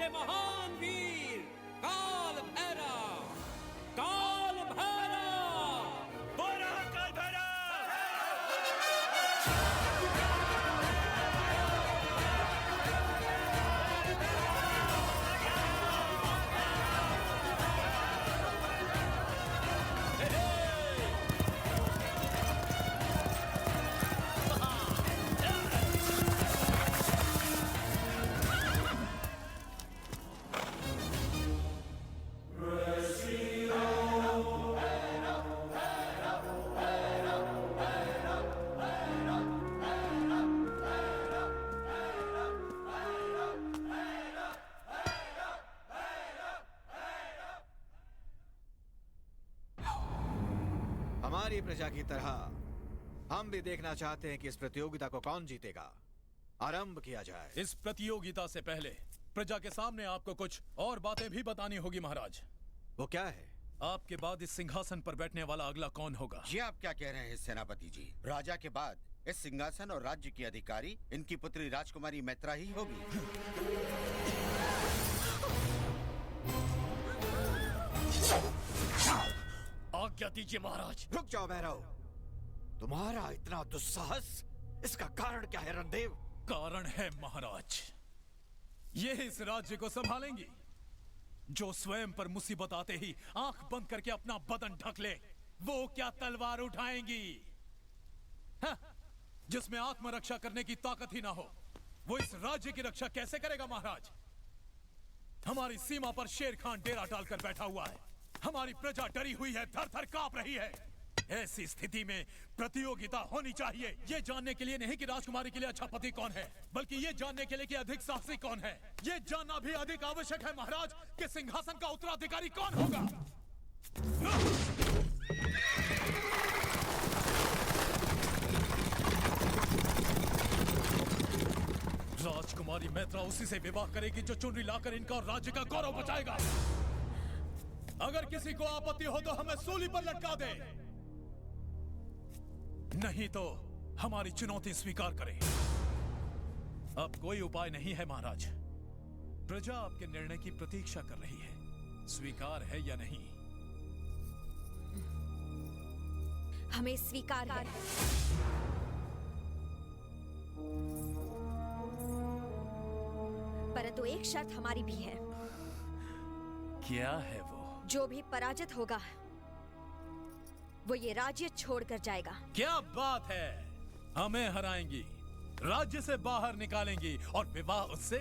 से महान वीर काल भैरव, काल भैरव, बोरा काल भैरव। हमारी प्रजा की तरह हम भी देखना चाहते हैं कि इस प्रतियोगिता को कौन जीतेगा। आरंभ किया जाए। इस प्रतियोगिता से पहले प्रजा के सामने आपको कुछ और बातें भी बतानी होगी महाराज। वो क्या है? आपके बाद इस सिंहासन पर बैठने वाला अगला कौन होगा? ये आप क्या कह रहे हैं सेनापति जी? राजा के बाद इस सिंहासन और राज्य की अधिकारी इनकी पुत्री राजकुमारी मैत्रा ही होगी। आज्ञा दीजिए महाराज। रुक जाओ भैरव, तुम्हारा इतना दुस्साहस, इसका कारण क्या है रणदेव? कारण है महाराज, ये इस राज्य को संभालेंगी जो स्वयं पर मुसीबत आते ही आंख बंद करके अपना बदन ढक ले। वो क्या तलवार उठाएंगी? हाँ, जिसमें आत्मरक्षा करने की ताकत ही ना हो, वो इस राज्य की रक्षा कैसे करेगा महाराज? हमारी सीमा पर शेर खान डेरा डालकर बैठा हुआ है, हमारी प्रजा डरी हुई है, थर थर कांप रही है। ऐसी स्थिति में प्रतियोगिता होनी चाहिए, ये जानने के लिए नहीं कि राजकुमारी के लिए अच्छा पति कौन है, बल्कि ये जानने के लिए कि अधिक साहसी कौन है। ये जानना भी अधिक आवश्यक है महाराज कि सिंहासन का उत्तराधिकारी कौन होगा। राजकुमारी मैत्रा उसी से विवाह करेगी जो चुनरी लाकर इनका और राज्य का गौरव बचाएगा। अगर किसी को आपत्ति हो तो हमें सूली पर लटका दे, नहीं तो हमारी चुनौती स्वीकार करें। अब कोई उपाय नहीं है महाराज, प्रजा आपके निर्णय की प्रतीक्षा कर रही है, स्वीकार है या नहीं? हमें स्वीकार है। परंतु एक शर्त हमारी भी है। क्या है वो? जो भी पराजित होगा वो ये राज्य छोड़कर जाएगा। क्या बात है, हमें हराएंगी, राज्य से बाहर निकालेंगी और विवाह उससे?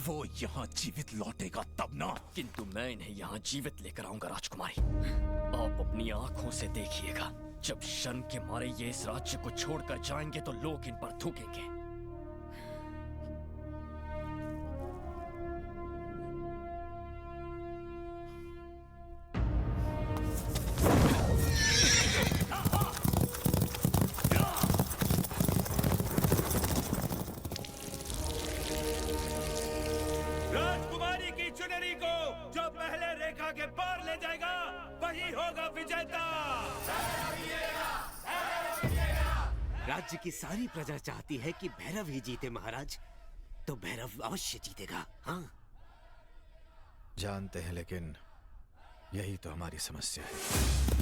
वो यहाँ जीवित लौटेगा तब ना। किंतु मैं इन्हें यहाँ जीवित लेकर आऊंगा राजकुमारी। आप अपनी आंखों से देखिएगा, जब शर्म के मारे ये इस राज्य को छोड़कर जाएंगे तो लोग इन पर थूकेंगे। राजकुमारी की चुनरी को जो पहले रेखा के पार ले जाएगा वही होगा विजेता। राज्य की सारी प्रजा चाहती है कि भैरव ही जीते महाराज, तो भैरव अवश्य जीतेगा। हाँ जानते हैं, लेकिन यही तो हमारी समस्या है।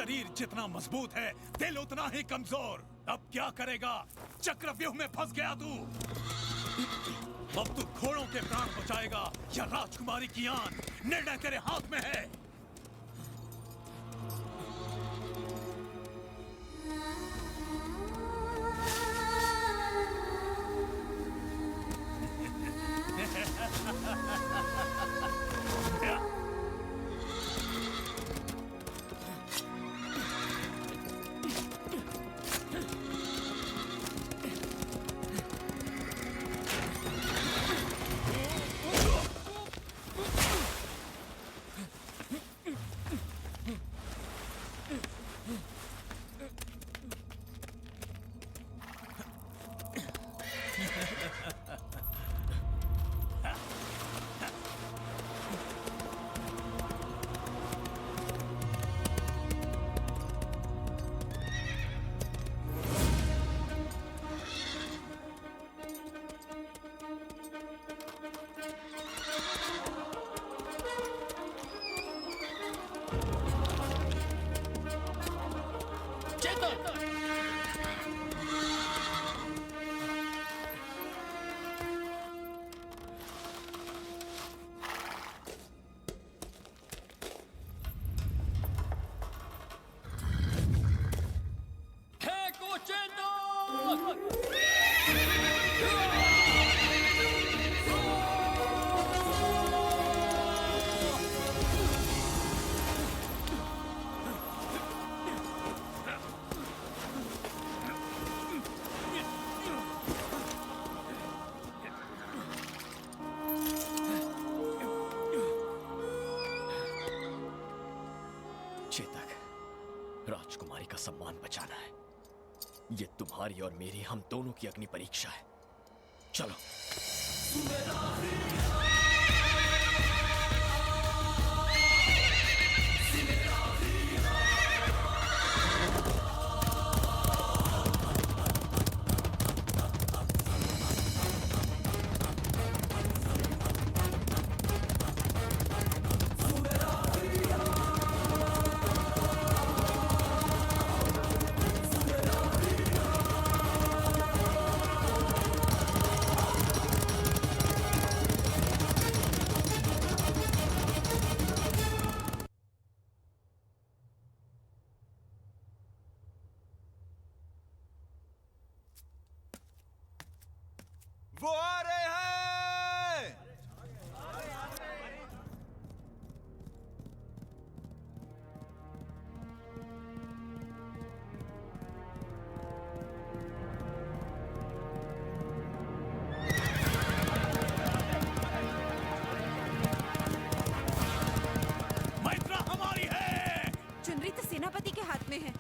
शरीर जितना मजबूत है, दिल उतना ही कमजोर। अब क्या करेगा? चक्रव्यूह में फंस गया तू। अब तू घोड़ों के प्राण बचाएगा या राजकुमारी की आन? निर्णय तेरे हाथ में है। चेतक, राजकुमारी का सम्मान बचाना है। ये तुम्हारी और मेरी, हम दोनों की अग्नि परीक्षा है। चलो। वो आ रहे हैं। मैत्रा हमारी है। चुनरी तो सेनापति के हाथ में है,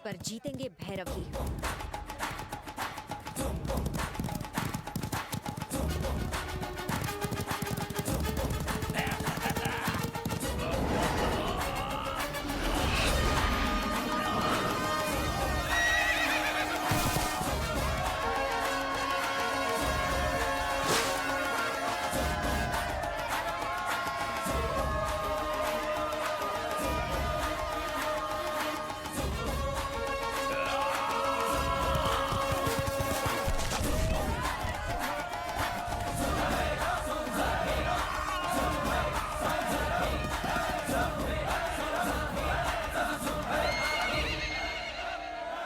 पर जीतेंगे भैरव ही।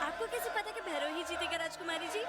आपको कैसे पता कि भैरव ही जीतेगा राजकुमारी जी?